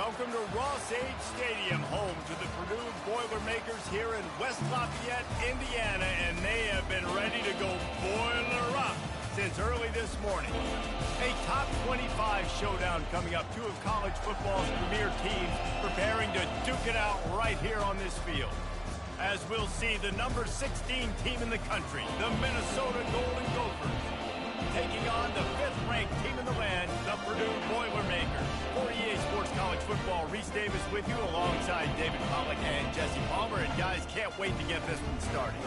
welcome to Ross-Age Stadium, home to the Purdue Boilermakers here in West Lafayette, Indiana, and they have been ready to go boiler up since early this morning. A top 25 showdown coming up, two of college football's premier teams preparing to duke it out right here on this field. As we'll see, the number 16 team in the country, the Minnesota Golden Gophers, taking on the 5th-ranked team in the land, the Purdue Boilermakers. For EA Sports College Football, Reese Davis with you alongside David Pollack and Jesse Palmer. And guys, can't wait to get this one started.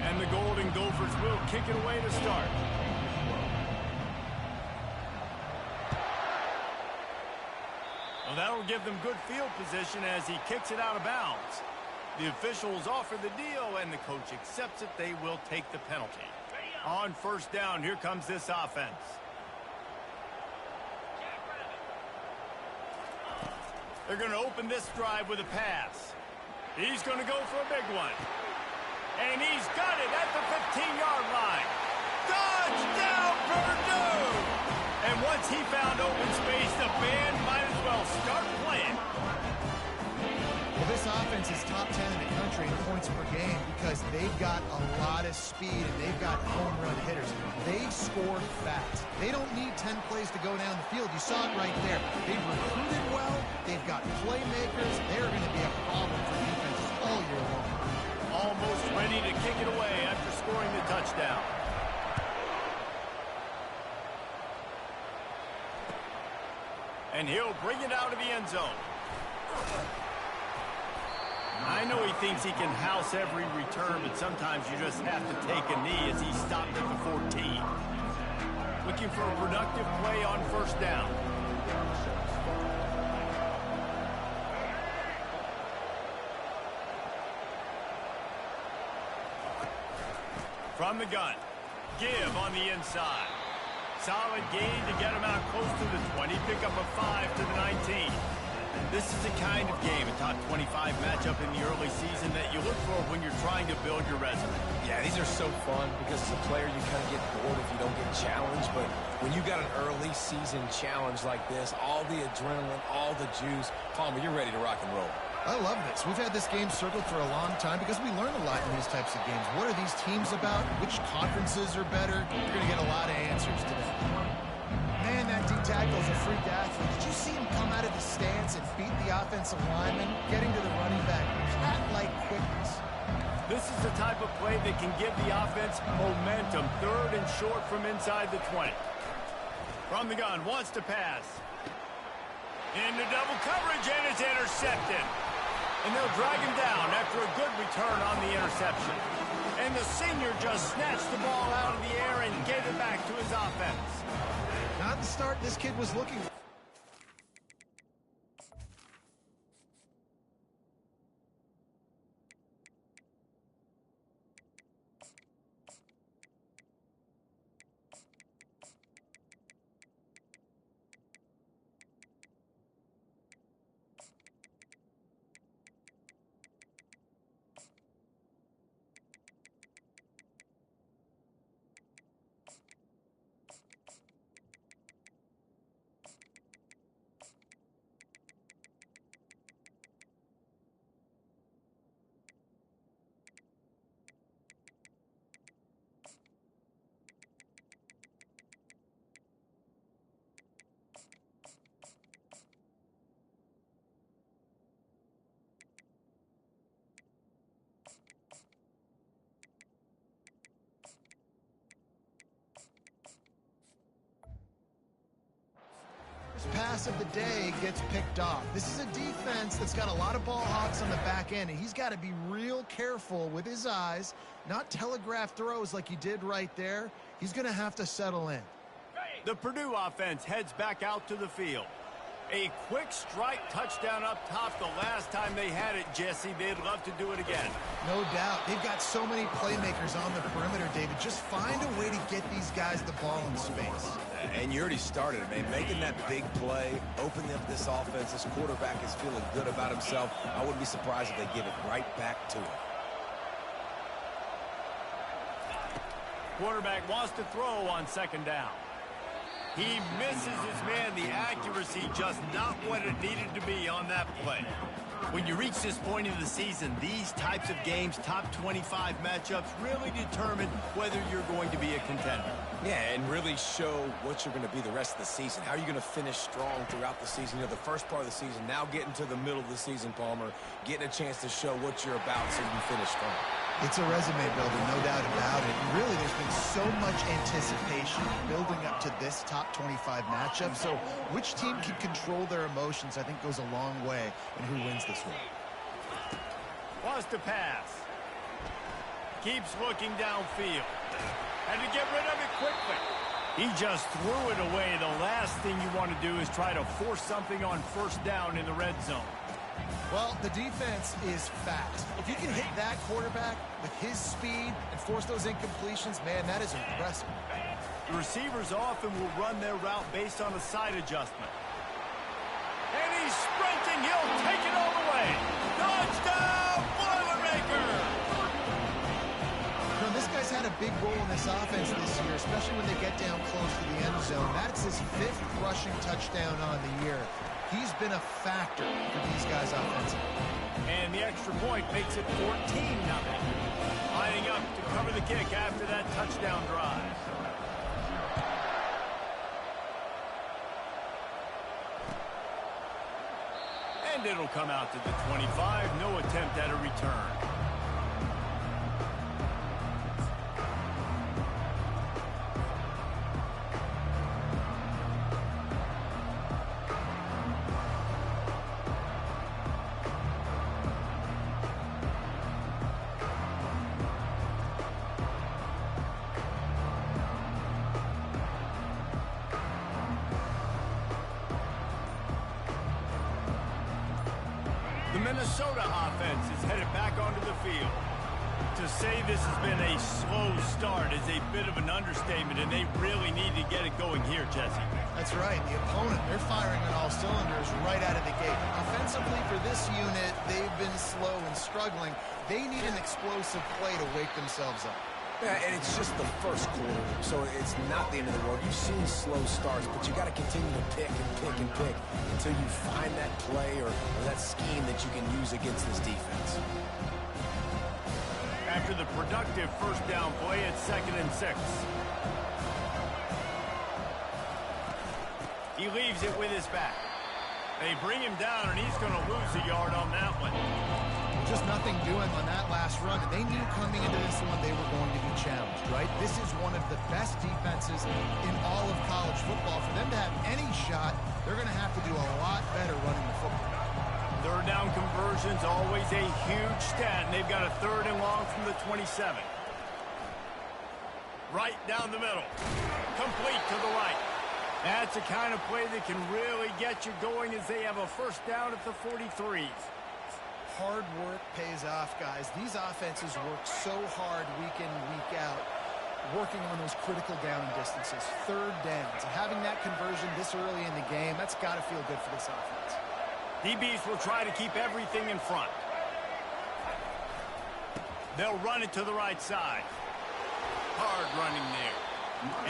And the Golden Gophers will kick it away to start. Well, that'll give them good field position as he kicks it out of bounds. The officials offer the deal, and the coach accepts it. They will take the penalty. On first down, here comes this offense. They're going to open this drive with a pass. He's going to go for a big one. And he's got it at the 15-yard line. Touchdown, Purdue! And once he found open space, the band might as well start playing. Well, this offense is top 10 in the country in points per game because they've got a lot of speed and they've got home run hitters. They score fast. They don't need 10 plays to go down the field. You saw it right there. They've recruited well. They've got playmakers. They're going to be a problem for defenses all year long. Almost ready to kick it away after scoring the touchdown. And he'll bring it out of the end zone. I know he thinks he can house every return, but sometimes you just have to take a knee as he stopped at the 14. Looking for a productive play on first down. From the gun, give on the inside. Solid gain to get him out close to the 20. Pick up a 5 to the 19. This is the kind of game, a top 25 matchup in the early season that you look for when you're trying to build your resume. Yeah, these are so fun because as a player you kind of get bored if you don't get challenged. But when you got an early season challenge like this, all the adrenaline, all the juice, Palmer, you're ready to rock and roll. I love this. We've had this game circled for a long time because we learn a lot in these types of games. What are these teams about? Which conferences are better? You're going to get a lot of answers today. Man, that D-tackle is a freak athlete. Did you see him come out of the stance and beat the offensive lineman, getting to the running back? Cat-like quickness. This is the type of play that can give the offense momentum. 3rd and short from inside the 20. From the gun, wants to pass. Into double coverage, and it's intercepted. And they'll drag him down after a good return on the interception. And the senior just snatched the ball out of the air and gave it back to his offense. Not the start this kid was looking for. Pass of the day gets picked off. This is a defense that's got a lot of ball hawks on the back end, and he's got to be real careful with his eyes, not telegraph throws like he did right there. He's going to have to settle in. The Purdue offense heads back out to the field. A quick strike touchdown up top the last time they had it, Jesse. They'd love to do it again. No doubt. They've got so many playmakers on the perimeter, David. David. Just find a way to get these guys the ball in space. And you already started it, man. Making that big play, opening up this offense. This quarterback is feeling good about himself. I wouldn't be surprised if they give it right back to him. Quarterback wants to throw on second down. He misses his man. The accuracy just not what it needed to be on that play. When you reach this point in the season, these types of games, top 25 matchups, really determine whether you're going to be a contender. Yeah, and really show what you're going to be the rest of the season. How are you going to finish strong throughout the season? You know, the first part of the season, now getting to the middle of the season, Palmer, getting a chance to show what you're about so you can finish strong. It's a resume builder, no doubt about it. And really, there's been so much anticipation building up to this top 25 matchup. So which team can control their emotions, I think, goes a long way in who wins this one. Wants to pass. Keeps looking downfield. And to get rid of it quickly. He just threw it away. The last thing you want to do is try to force something on first down in the red zone. Well, the defense is fast. If you can hit that quarterback with his speed and force those incompletions, man, that is impressive. The receivers often will run their route based on a side adjustment. And he's sprinting. He'll take it all the way. Touchdown, Boilermaker! You know, this guy's had a big role in this offense this year, especially when they get down close to the end zone. That's his 5th rushing touchdown on the year. He's been a factor for these guys offensively. And the extra point makes it 14-0. Lining up to cover the kick after that touchdown drive. And it'll come out to the 25. No attempt at a return. The Minnesota offense is headed back onto the field. To say this has been a slow start is a bit of an understatement, and they really need to get it going here, Jesse. That's right. The opponent, they're firing on all cylinders right out of the gate. Offensively, for this unit, they've been slow and struggling. They need an explosive play to wake themselves up. Yeah, and it's just the first quarter, so it's not the end of the world. You've seen slow starts, but you got to continue to pick and pick and pick until you find that play or that scheme that you can use against this defense. After the productive first down play, it's 2nd and 6. He leaves it with his back. They bring him down, and he's going to lose a yard on that one. Just nothing doing on that last run. They knew coming into this one they were going to be challenged, right? This is one of the best defenses in all of college football. For them to have any shot, they're going to have to do a lot better running the football. Third down conversions, always a huge stat, and they've got a 3rd and long from the 27. Right down the middle. Complete to the right. That's the kind of play that can really get you going as they have a first down at the 43. Hard work pays off, guys. These offenses work so hard week in and week out, working on those critical down distances, 3rd downs. And having that conversion this early in the game, that's got to feel good for this offense. DBs will try to keep everything in front. They'll run it to the right side. Hard running there.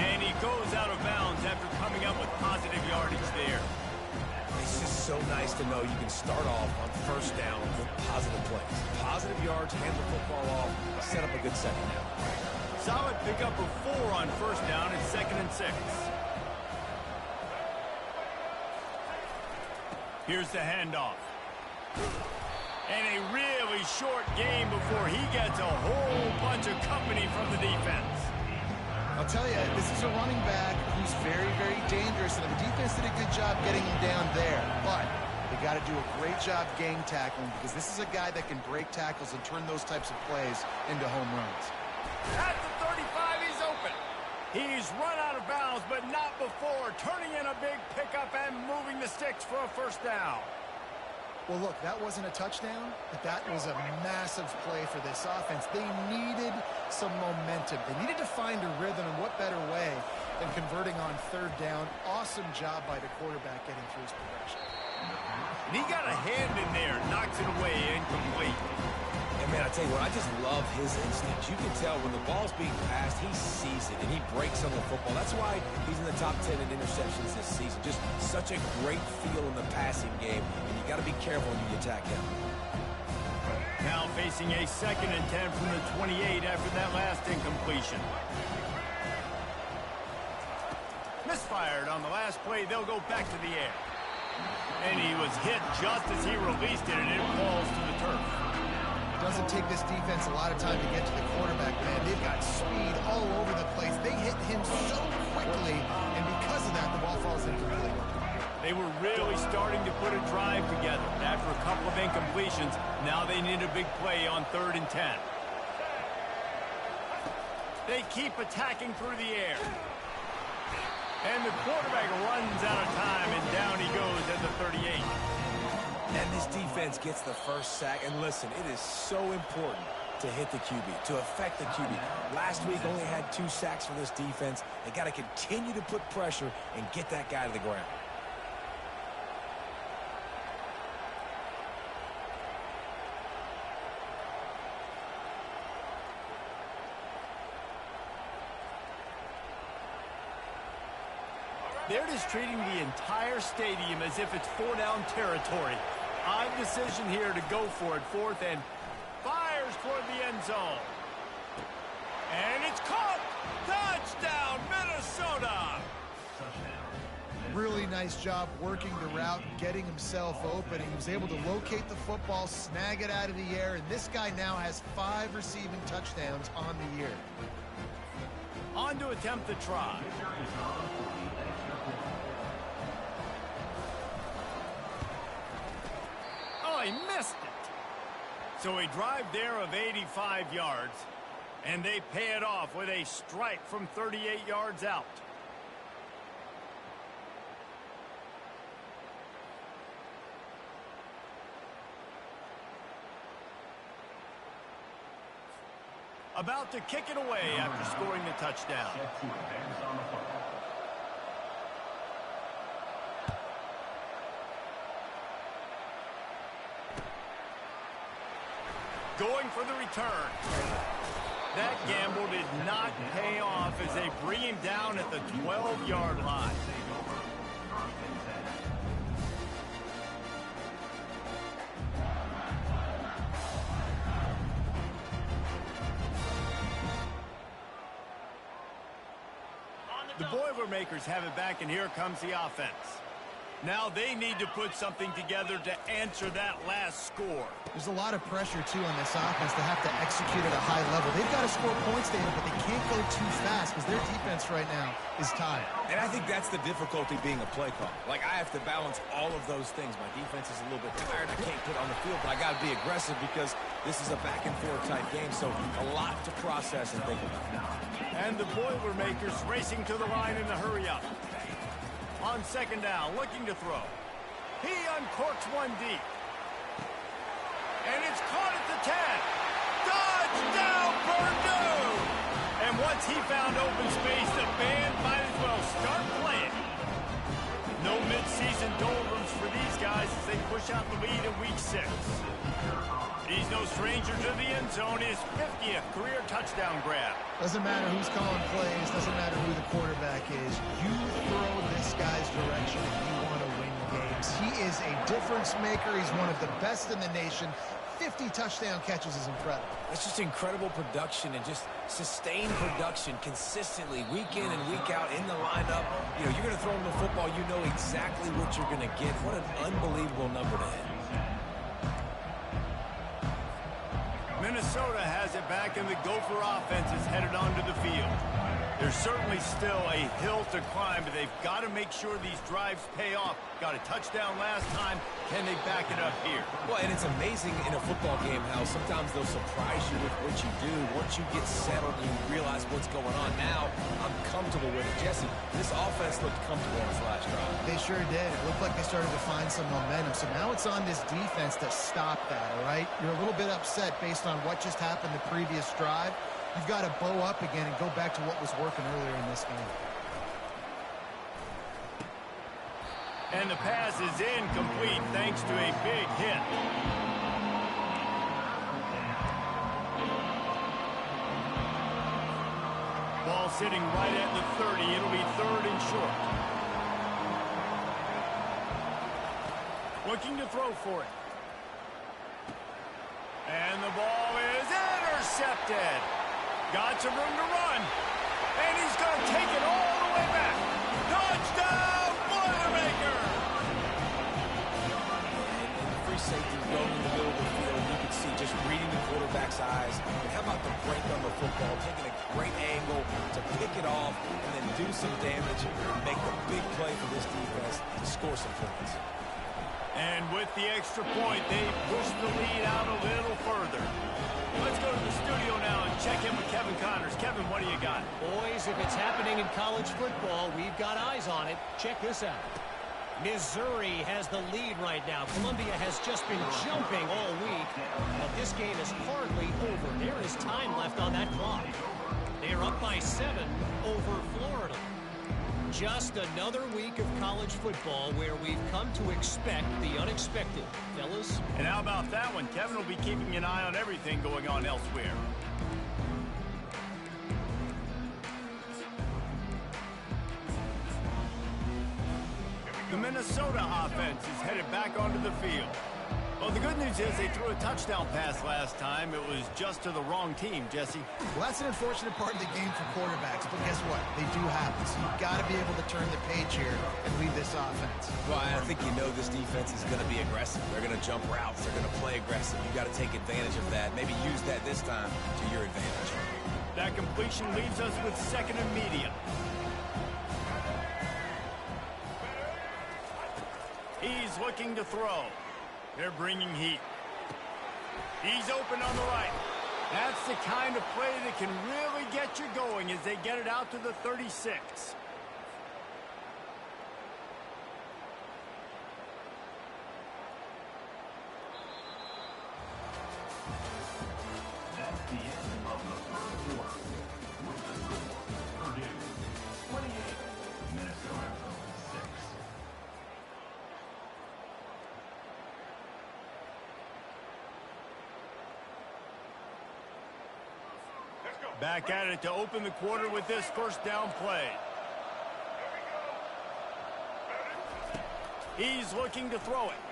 And he goes out of bounds after coming up with positive yardage there. It's just so nice to know you can start off on first down with positive plays. Positive yards, hand the football off, set up a good second down. Solid pickup of 4 on first down and 2nd and 6. Here's the handoff. And a really short game before he gets a whole bunch of company from the defense. I'll tell you, this is a running back who's very, very dangerous, and the defense did a good job getting him down there. But they got to do a great job game tackling, because this is a guy that can break tackles and turn those types of plays into home runs. At the 35, he's open. He's run out of bounds, but not before turning in a big pickup and moving the sticks for a first down. Well, look, that wasn't a touchdown, but that was a massive play for this offense. They needed some momentum. They needed to find a rhythm, and what better way than converting on third down. Awesome job by the quarterback getting through his progression. And he got a hand in there, knocks it away, incomplete. And man, I tell you what, I just love his instincts. You can tell when the ball's being passed, he sees it, and he breaks on the football. That's why he's in the top 10 in interceptions this season. Just such a great feel in the passing game, and you got to be careful when you attack him. Now facing a 2nd and 10 from the 28 after that last incompletion. Misfired on the last play. They'll go back to the air. And he was hit just as he released it, and it falls to the turf. It doesn't take this defense a lot of time to get to the quarterback, man. They've got speed all over the place. They hit him so quickly, and because of that, the ball falls incomplete. They were really starting to put a drive together. After a couple of incompletions, now they need a big play on 3rd and 10. They keep attacking through the air. And the quarterback runs out of time, and down he goes at the 38. And this defense gets the first sack. And listen, it is so important to hit the QB, to affect the QB. Last week only had 2 sacks for this defense. They got to continue to put pressure and get that guy to the ground. They're just treating the entire stadium as if it's 4-down territory. Odd decision here to go for it. 4th and fires toward the end zone. And it's caught. Touchdown, Minnesota. Really nice job working the route, getting himself open. He was able to locate the football, snag it out of the air, and this guy now has 5 receiving touchdowns on the year. On to attempt the try. Oh, he missed it. So a drive there of 85 yards, and they pay it off with a strike from 38 yards out. About to kick it away after scoring the touchdown. Going for the return. That gamble did not pay off as they bring him down at the 12-yard line. The Boilermakers have it back, and here comes the offense. Now they need to put something together to answer that last score. There's a lot of pressure, too, on this offense to have to execute at a high level. They've got to score points, David, but they can't go too fast because their defense right now is tired. And I think that's the difficulty being a play call. Like, I have to balance all of those things. My defense is a little bit tired. I can't put on the field, but I got to be aggressive because this is a back-and-forth type game, so a lot to process and think about. And the Boilermakers racing to the line in a hurry-up. On 2nd down, looking to throw. He uncorks one deep. And it's caught at the 10. Touchdown, Purdue! And once he found open space, the band might as well start playing. No mid-season doldrums for these guys as they push out the lead in Week 6. He's no stranger to the end zone. His 50th career touchdown grab. Doesn't matter who's calling plays. Doesn't matter who the quarterback is. You throw this guy's direction and you want to win games. He is a difference maker. He's one of the best in the nation. 50 touchdown catches is incredible. It's just incredible production and just sustained production consistently week in and week out in the lineup. You know, you're going to throw him the football. You know exactly what you're going to get. What an unbelievable number to hit. Minnesota has it back, and the Gopher offense is headed onto the field. There's certainly still a hill to climb, but they've got to make sure these drives pay off. Got a touchdown last time. Can they back it up here? Well, and it's amazing in a football game how sometimes they'll surprise you with what you do. Once you get settled and you realize what's going on now, I'm comfortable with it. Jesse, this offense looked comfortable on this last drive. They sure did. It looked like they started to find some momentum. So now it's on this defense to stop that, all right? You're a little bit upset based on what just happened the previous drive. You've got to bow up again and go back to what was working earlier in this game. And the pass is incomplete thanks to a big hit. Ball sitting right at the 30. It'll be 3rd and short. Looking to throw for it. And the ball is intercepted. Got some room to run. And he's going to take it all the way back. Touchdown, Boilermaker! And free safety going in the middle of the field. You can see just reading the quarterback's eyes. And how about the break on the football? Taking a great angle to pick it off and then do some damage and make the big play for this defense to score some points. And with the extra point, they push the lead out a little further. Let's go to the studio now and check in with Kevin Connors. Kevin, what do you got? Boys, if it's happening in college football, we've got eyes on it. Check this out. Missouri has the lead right now. Columbia has just been jumping all week, but this game is hardly over. There is time left on that clock. They're up by 7 over Florida. Just another week of college football where we've come to expect the unexpected, fellas. And how about that one? Kevin will be keeping an eye on everything going on elsewhere. The Minnesota offense is headed back onto the field. Well, the good news is they threw a touchdown pass last time. It was just to the wrong team, Jesse. Well, that's an unfortunate part of the game for quarterbacks, but guess what? They do happen. So you've got to be able to turn the page here and lead this offense. Well, I think you know this defense is going to be aggressive. They're going to jump routes. They're going to play aggressive. You've got to take advantage of that. Maybe use that this time to your advantage. That completion leaves us with 2nd and medium. He's looking to throw. They're bringing heat. He's open on the right. That's the kind of play that can really get you going as they get it out to the 36. That's the end of the 3rd quarter. With the score, Purdue 28, Minnesota 6. Back at it to open the quarter with this 1st down play. He's looking to throw it.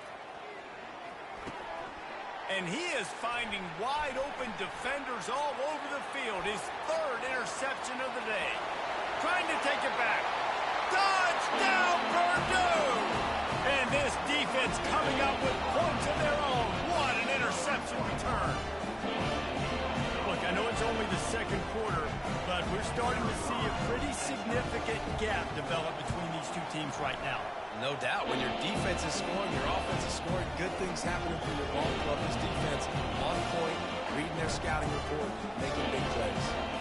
And he is finding wide open defenders all over the field. His 3rd interception of the day. Trying to take it back. Touchdown, Purdue! And this defense coming up with points of their own. What an interception return. Look, I know it's only the 2nd quarter, but we're starting to see a pretty significant gap develop between these two teams right now. No doubt. When your defense is scoring, your offense is scoring, good things happening for your ball club. This defense on point, reading their scouting report, making big plays.